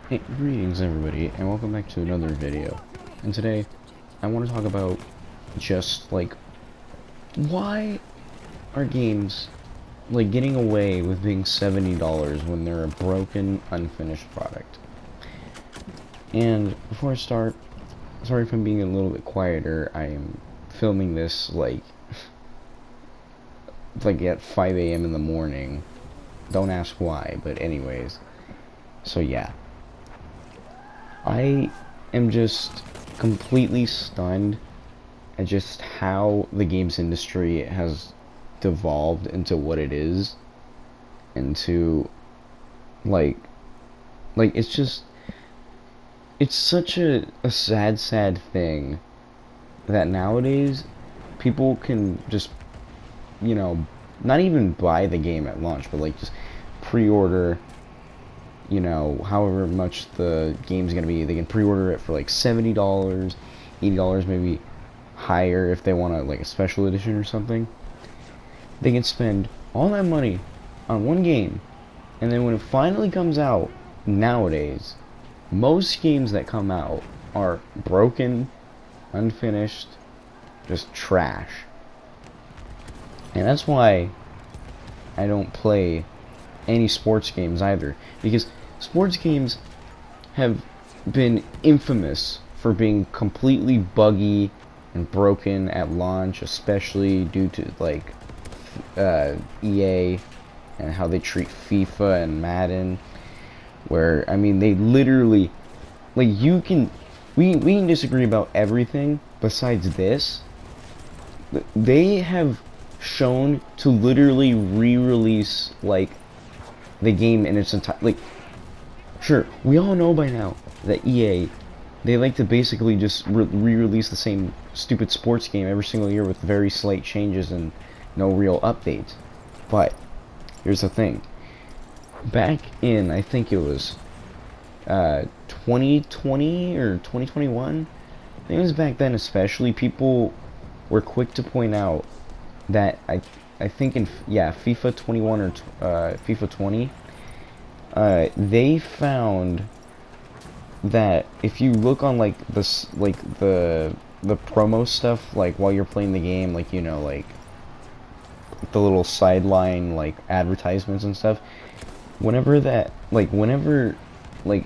Hey, greetings everybody, and welcome back to another video. And today, I want to talk about just, why are games, getting away with being $70 when they're a broken, unfinished product. And before I start, sorry if I'm being a little bit quieter. I am filming this, at 5 a.m. in the morning. Don't ask why, but anyways. So yeah. I am just completely stunned at just how the games industry has devolved into what it is, into like it's such a sad thing that nowadays people can just, not even buy the game at launch, but just pre-order, however much the game's gonna be. They can pre-order it for like $70, $80, maybe higher if they want a special edition or something. They can spend all that money on one game, and then when it finally comes out, nowadays, most games that come out are broken, unfinished, just trash. And that's why I don't play any sports games either, because sports games have been infamous for being completely buggy and broken at launch, especially due to EA and how they treat FIFA and Madden, where I mean they literally you can we can disagree about everything besides this. They have shown to literally re-release the game in its entire sure, we all know by now that EA, they like to basically just re-release the same stupid sports game every single year with very slight changes and no real updates. But here's the thing. Back in, I think it was 2020 or 2021, I think it was back then especially, people were quick to point out that I think in FIFA 21 or FIFA 20, they found that if you look on the promo stuff, while you're playing the game, the little sideline advertisements and stuff, whenever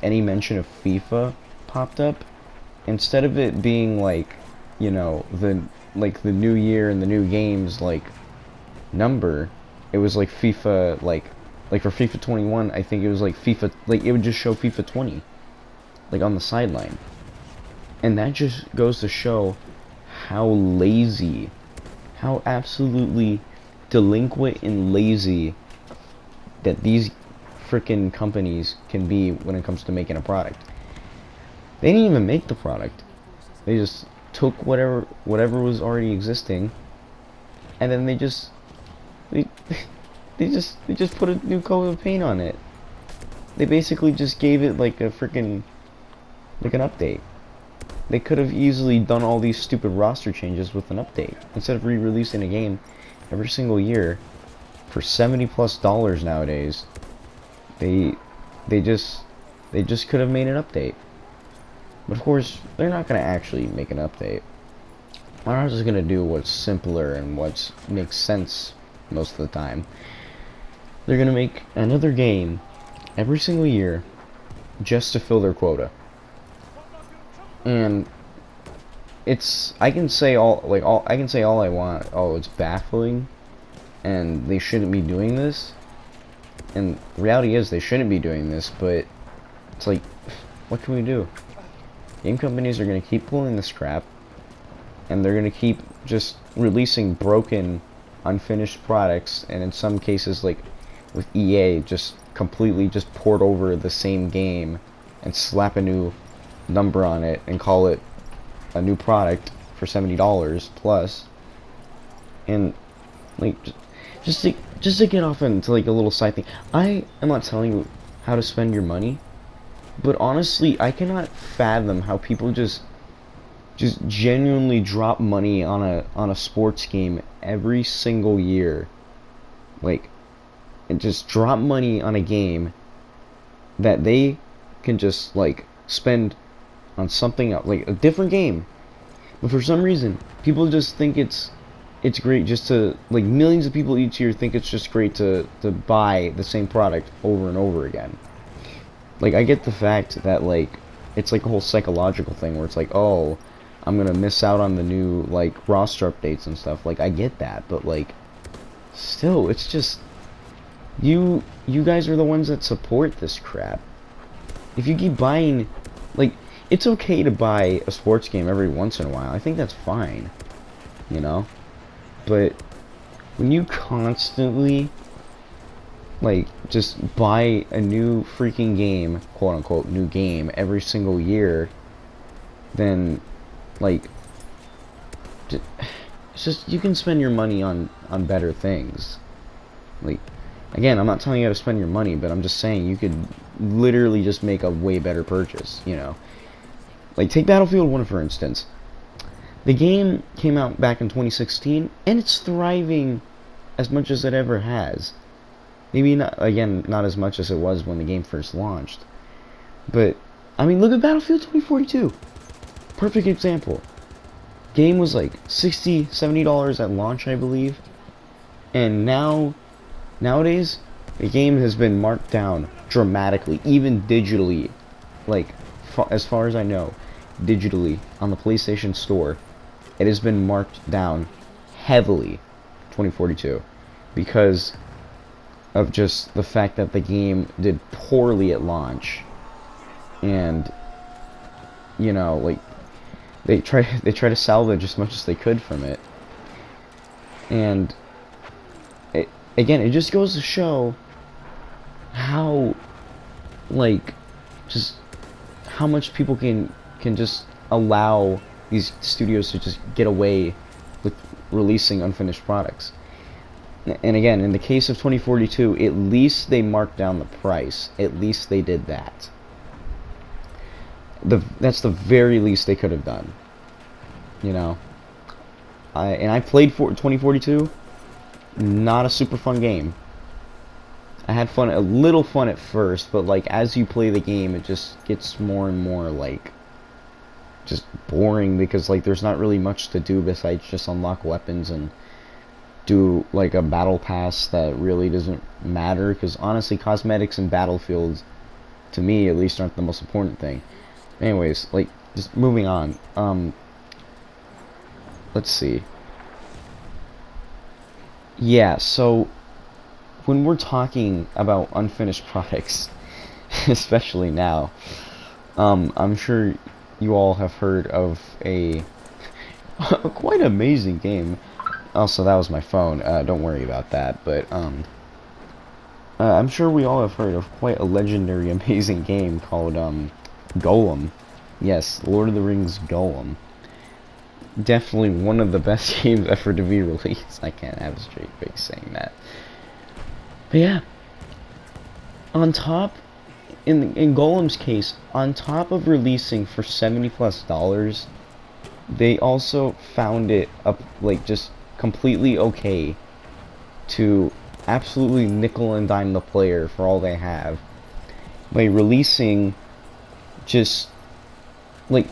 any mention of FIFA popped up, instead of it being the new year and the new games number, it was FIFA for FIFA 21, I think it was FIFA, it would just show FIFA 20 on the sideline. And that just goes to show how lazy, how absolutely delinquent and lazy that these frickin' companies can be when it comes to making a product. They didn't even make the product. They just took whatever was already existing, and then they just put a new coat of paint on it. They basically just gave it a freaking an update. They could have easily done all these stupid roster changes with an update instead of re-releasing a game every single year for $70+ nowadays. They just could have made an update. But of course, they're not gonna actually make an update. They're just gonna do what's simpler and what makes sense most of the time. They're gonna make another game every single year just to fill their quota. And I can say all I want. Oh, it's baffling, and they shouldn't be doing this. And the reality is they shouldn't be doing this, but it's what can we do? Game companies are gonna keep pulling this crap, and they're gonna keep just releasing broken, unfinished products, and in some cases, with EA, just completely just port over the same game and slap a new number on it and call it a new product for $70 plus. And just to get off into a little side thing, I am not telling you how to spend your money, but honestly, I cannot fathom how people just genuinely drop money on a sports game every single year, and just drop money on a game that they can just like spend on something else, like a different game. But for some reason, people just think it's great just to, like, millions of people each year think it's just great to buy the same product over and over again. Like, I get the fact that, like, it's like a whole psychological thing where it's like, oh, I'm gonna miss out on the new, like, roster updates and stuff. Like, I get that, but, like, still, it's just, you guys are the ones that support this crap. If you keep buying, like, it's okay to buy a sports game every once in a while. I think that's fine, you know? But when you constantly, like, just buy a new freaking game, quote unquote, new game every single year, then, like, it's just, you can spend your money on better things. Like, again, I'm not telling you how to spend your money, but I'm just saying you could literally just make a way better purchase, you know? Like, take Battlefield 1, for instance. The game came out back in 2016, and it's thriving as much as it ever has. Maybe not, again, not as much as it was when the game first launched. But, I mean, look at Battlefield 2042. Perfect example. Game was like $60, $70 at launch, I believe. And nowadays, the game has been marked down dramatically, even digitally. Like, as far as I know, digitally on the PlayStation Store, it has been marked down heavily, 2042, because of just the fact that the game did poorly at launch, and, you know, like, they try to salvage as much as they could from it, and again, it just goes to show how, like, just how much people can just allow these studios to just get away with releasing unfinished products. And again, in the case of 2042, at least they marked down the price. At least they did that. That's the very least they could have done. You know? I played 2042. Not a super fun game. I had fun, a little fun at first, but, like, as you play the game, it just gets more and more, like, just boring, because, like, there's not really much to do besides just unlock weapons and do, like, a battle pass that really doesn't matter, because honestly, cosmetics in Battlefield, to me at least, aren't the most important thing. Anyways, like, just moving on. Let's see. Yeah, so when we're talking about unfinished products, especially now, I'm sure you all have heard of a quite amazing game. Also, that was my phone. Don't worry about that. But I'm sure we all have heard of quite a legendary, amazing game called Golem. Yes, Lord of the Rings Golem. Definitely one of the best games ever to be released. I can't have a straight face saying that. But yeah, on top, in Golem's case, on top of releasing for $70+, they also found it up, like, just completely okay to absolutely nickel and dime the player for all they have by releasing just, like,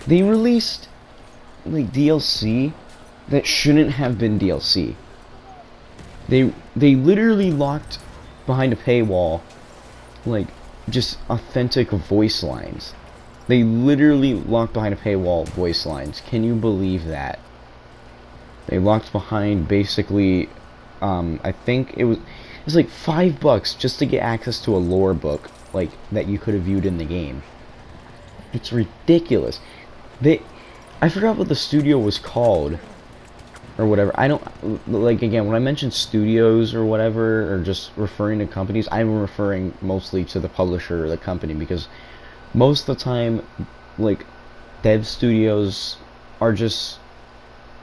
they released, like, DLC that shouldn't have been DLC. They literally locked behind a paywall, like, just authentic voice lines. They literally locked behind a paywall voice lines. Can you believe that? They locked behind, basically, I think it was like $5 just to get access to a lore book, like, that you could have viewed in the game. It's ridiculous. I forgot what the studio was called, or whatever. I don't, like, again, when I mention studios or whatever, or just referring to companies, I'm referring mostly to the publisher or the company, because most of the time, like, dev studios are just,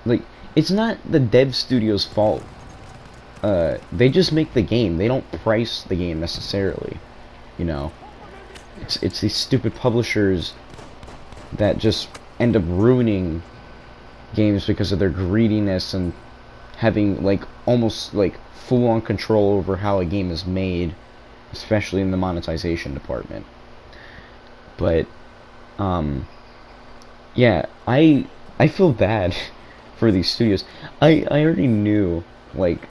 like, it's not the dev studio's fault. They just make the game. They don't price the game necessarily, you know. It's these stupid publishers that just end up ruining games because of their greediness and having, like, almost, like, full-on control over how a game is made, especially in the monetization department. But yeah, I feel bad for these studios. I already knew, like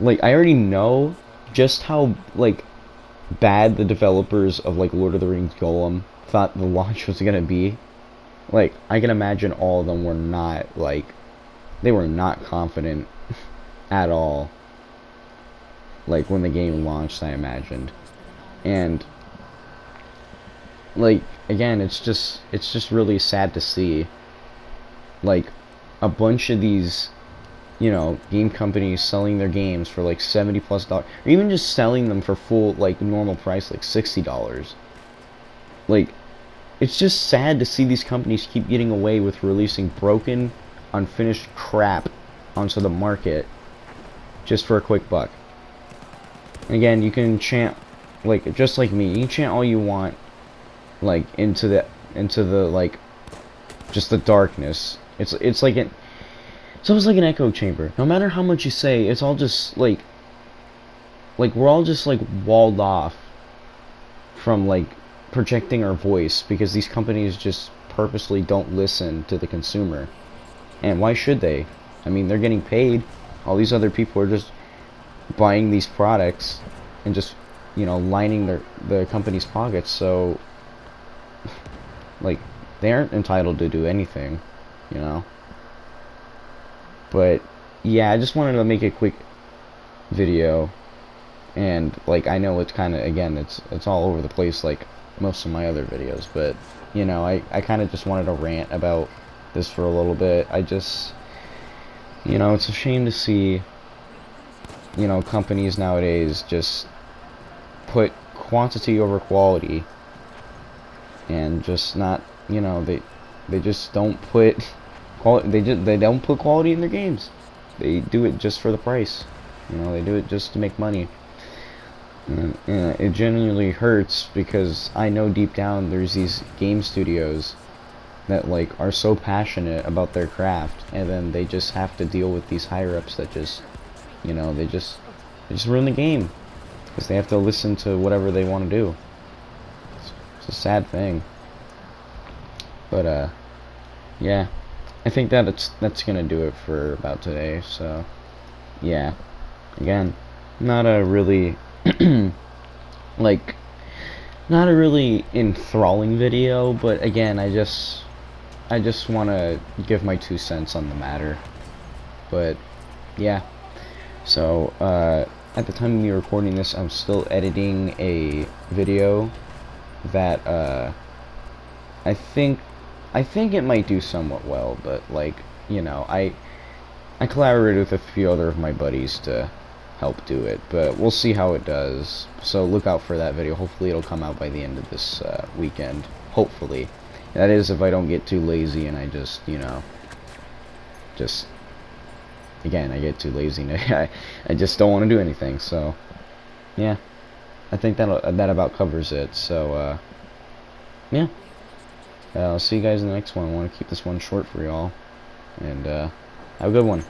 I already know just how like bad the developers of like Lord of the Rings Golem thought the launch was gonna be. Like I can imagine all of them were not like, they were not confident at all. Like when the game launched, I imagined. And like again, it's just really sad to see like a bunch of these, you know, game companies selling their games for like $70+, or even just selling them for full like normal price, like $60. Like it's just sad to see these companies keep getting away with releasing broken, unfinished crap onto the market just for a quick buck. And again, you can chant, like just like me, you can chant all you want, like into the like just the darkness. It's like it's almost like an echo chamber. No matter how much you say, it's all just like we're all just like walled off from like projecting our voice, because these companies just purposely don't listen to the consumer. And why should they? I mean, they're getting paid. All these other people are just buying these products and just, you know, lining the company's pockets. So like they aren't entitled to do anything, you know. But yeah, I just wanted to make a quick video. And like I know it's kind of, again, it's all over the place like most of my other videos, but you know, I kind of just wanted to rant about this for a little bit. I just, you know, it's a shame to see, you know, companies nowadays just put quantity over quality, and just not, you know, they just don't put quality, they don't put quality in their games. They do it just for the price. You know, they do it just to make money. And it genuinely hurts, because I know deep down there's these game studios that like are so passionate about their craft, and then they just have to deal with these higher ups that just, you know, they just ruin the game because they have to listen to whatever they want to do. It's a sad thing. But yeah, I think that's gonna do it for about today. So yeah, again, not a really like not a really enthralling video, but again, I just want to give my 2 cents on the matter. But yeah, so at the time of me recording this, I'm still editing a video that I think it might do somewhat well, but like, you know, I collaborated with a few other of my buddies to help do it, but we'll see how it does. So look out for that video. Hopefully it'll come out by the end of this weekend. Hopefully. That is, if I don't get too lazy and I just, you know, just, again, I get too lazy and I just don't want to do anything. So yeah, I think that about covers it. So yeah, I'll see you guys in the next one. I want to keep this one short for y'all, and have a good one.